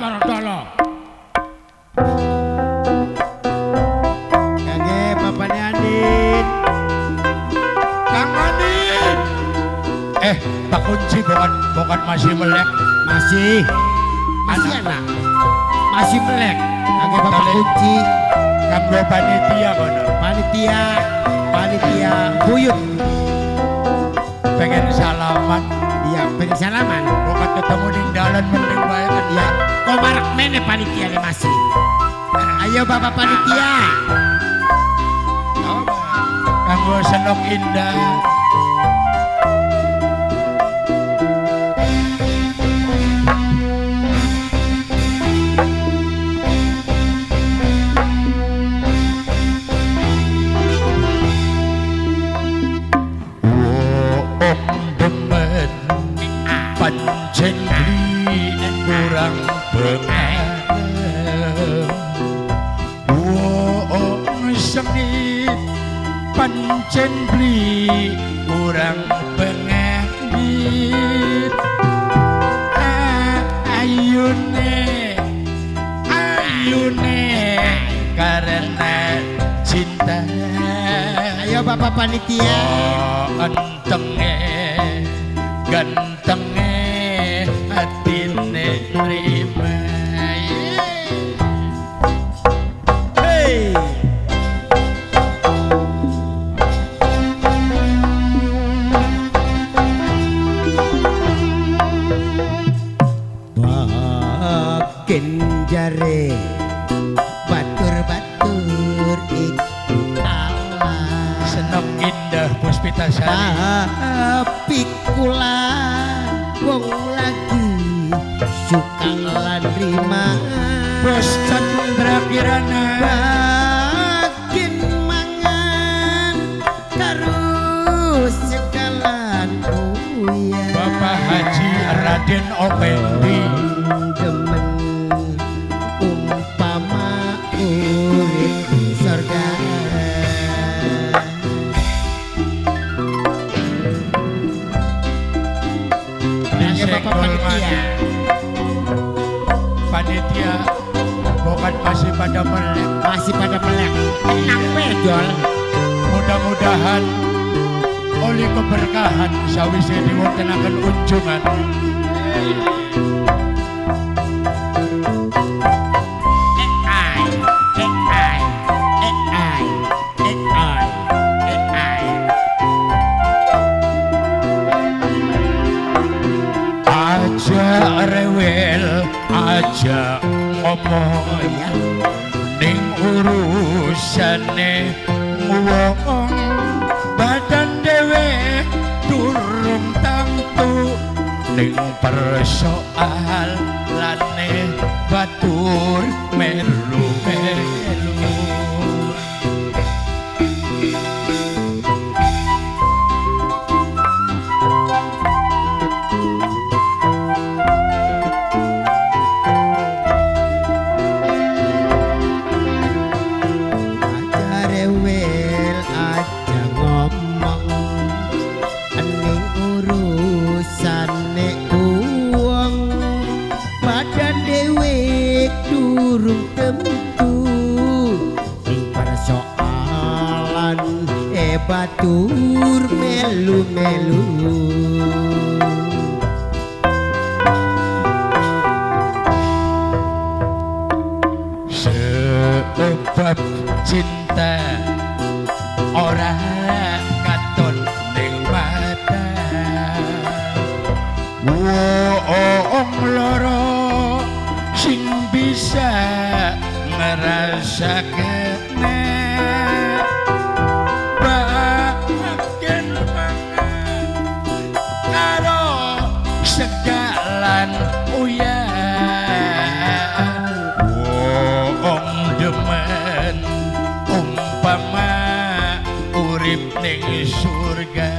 Baratala. Kage papane Andin. Kang Andin. Pak Kunci bukan masih melek. Masih anak. Masih melek. Kage Bapak Kali- Kunci. Kanggo panitia kono. Panitia buyut. Pengen salaman. Iya, pengen salaman. Bukan ketemu di dalan mending bae kan Iya, kok marak mene panitia nih masih. Ayo Bapak panitia. Kanggo senok indah. Pancen beli kurang pengen wong sengit pancen beli kurang pengen ayune karena cinta. Ayo Bapak panitia. Gantenge hatine terima. Hey. Bakin jare batur ikala Senok indah Puspitasari. tapi kula wong lagi suka ngelandrima Bos Chandra Kirana. bakin mangan karo sekalan uya Bapak Haji Raden Opendi. demen umpama urip di sorga. Bapak panitia. Panitia bukan masih pada melek. Masih pada melek. Enak pedol. Mudah-mudahan oleh keberkahan sawise diwontenaken unjungan. Aja rewel, aja ngomong ning urusane wong badan dhewe durung tamtu ning persoalane batur melu-melu. Aja rewel, aja ngomong ening urusane uwong badan dhewe durung tentu ing persoalan batur melu-melu. Sebab cinta ora katon ning mata wong loro sing bisa ngerasakan bahagia karo segalan uyan wong demen umpama urip ning surga.